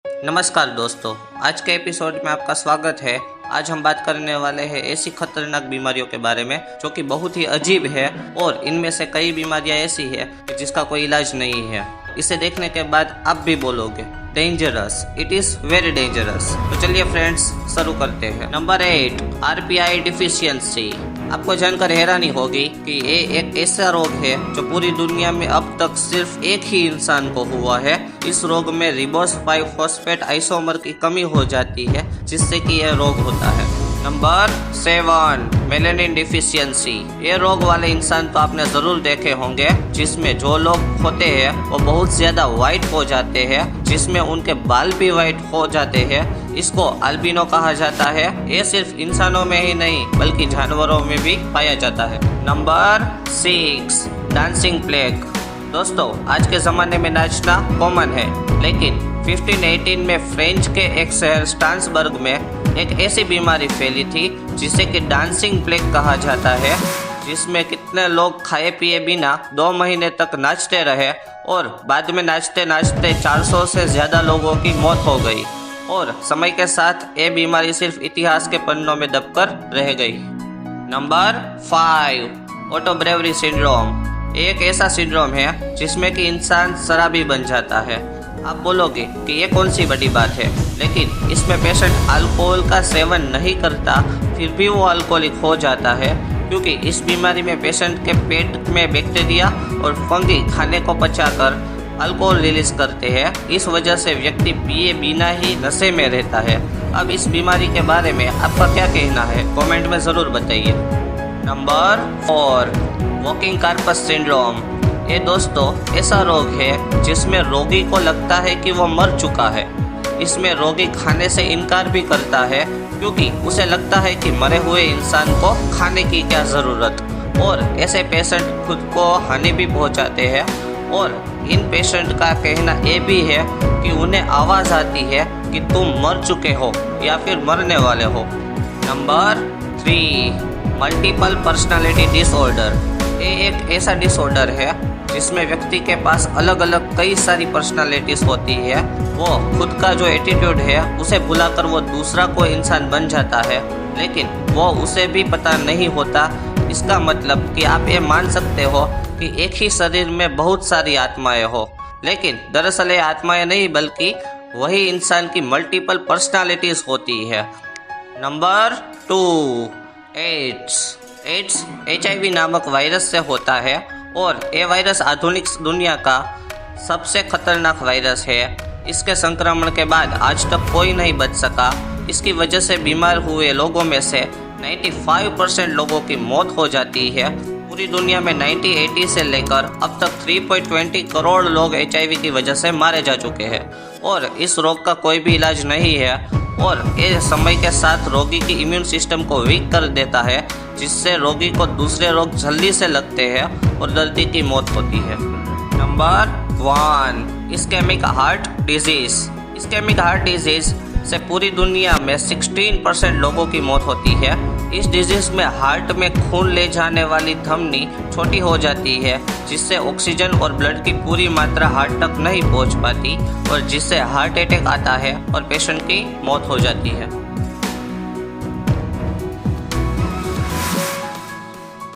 नमस्कार दोस्तों, आज के एपिसोड में आपका स्वागत है। आज हम बात करने वाले हैं ऐसी खतरनाक बीमारियों के बारे में जो कि बहुत ही अजीब है और इनमें से कई बीमारियां ऐसी है कि जिसका कोई इलाज नहीं है। इसे देखने के बाद आप भी बोलोगे dangerous, it is very dangerous. तो चलिए फ्रेंड्स, शुरू करते हैं। Number 8, RPI deficiency. आपको जानकर हैरानी होगी कि ये एक ऐसा रोग है जो पूरी दुनिया में अब तक सिर्फ एक ही इंसान को हुआ है। इस रोग में रिबोस 5 फॉस्फेट आइसोमर की कमी हो जाती है जिससे कि यह रोग होता है। Number 7, melanin deficiency. ये रोग वाले इंसान तो आपने जरूर देखे होंगे जिसमें जो लोग होते हैं वो बहुत ज्यादा व्हाइट हो जाते हैं, जिसमें उनके बाल भी व्हाइट हो जाते हैं। इसको अल्बिनो कहा जाता है। ये सिर्फ इंसानों में ही नहीं बल्कि जानवरों में भी पाया जाता है। Number 6, dancing plague. दोस्तों, आज के ज़माने में नाचना कॉमन है, लेकिन 1518 में फ्रेंच के एक शहर स्ट्रासबर्ग में एक ऐसी बीमारी फैली थी जिसे कि डांसिंग प्लेग कहा जाता है, जिसमें कितने लोग खाए पिए बिना 2 महीने तक नाचते रहे और बाद में नाचते नाचते 400 से ज़्यादा लोगों की मौत हो गई और समय के साथ ये बीमारी सिर्फ इतिहास के पन्नों में दबकर रह गई। Number 5, auto bravery syndrome. एक ऐसा सिंड्रोम है जिसमें कि इंसान शराबी बन जाता है। आप बोलोगे कि ये कौन सी बड़ी बात है, लेकिन इसमें पेशेंट अल्कोहल का सेवन नहीं करता फिर भी वो अल्कोहलिक हो जाता है, क्योंकि इस बीमारी में पेशेंट के पेट में बैक्टीरिया और फंगी खाने को पचाकर अल्कोहल रिलीज करते हैं। इस वजह से व्यक्ति पिए बिना ही नशे में रहता है। अब इस बीमारी के बारे में आपका क्या कहना है, कमेंट में ज़रूर बताइए। Number 4, walking carpus syndrome. ये दोस्तों ऐसा रोग है जिसमें रोगी को लगता है कि वो मर चुका है। इसमें रोगी खाने से इनकार भी करता है क्योंकि उसे लगता है कि मरे हुए इंसान को खाने की क्या ज़रूरत, और ऐसे पेशेंट खुद को हानि भी पहुंचाते हैं। और इन पेशेंट का कहना ये भी है कि उन्हें आवाज़ आती है कि तुम मर चुके हो या फिर मरने वाले हो। Number 3, multiple personality disorder. ये एक ऐसा डिसऑर्डर है जिसमें व्यक्ति के पास अलग अलग कई सारी पर्सनालिटीज होती है। वो खुद का जो एटीट्यूड है उसे भुलाकर वो दूसरा कोई इंसान बन जाता है, लेकिन वो उसे भी पता नहीं होता। इसका मतलब कि आप ये मान सकते हो कि एक ही शरीर में बहुत सारी आत्माएं हो, लेकिन दरअसल ये आत्माएं नहीं बल्कि वही इंसान की मल्टीपल पर्सनालिटीज होती है। नंबर 2, एड्स HIV नामक वायरस से होता है और ये वायरस आधुनिक दुनिया का सबसे खतरनाक वायरस है। इसके संक्रमण के बाद आज तक कोई नहीं बच सका। इसकी वजह से बीमार हुए लोगों में से 95% लोगों की मौत हो जाती है। पूरी दुनिया में 1980 से लेकर अब तक 3.20 करोड़ लोग HIV की वजह से मारे जा चुके हैं और इस रोग का कोई भी इलाज नहीं है। और ये समय के साथ रोगी की इम्यून सिस्टम को वीक कर देता है, जिससे रोगी को दूसरे रोग जल्दी से लगते हैं और दर्दी की मौत होती है। Number 1, ischaemic heart disease. Ischaemic heart disease से पूरी दुनिया में 16% लोगों की मौत होती है। इस डिजीज में हार्ट में खून ले जाने वाली धमनी छोटी हो जाती है, जिससे ऑक्सीजन और ब्लड की पूरी मात्रा हार्ट तक नहीं पहुंच पाती और जिससे हार्ट अटैक आता है और पेशेंट की मौत हो जाती है।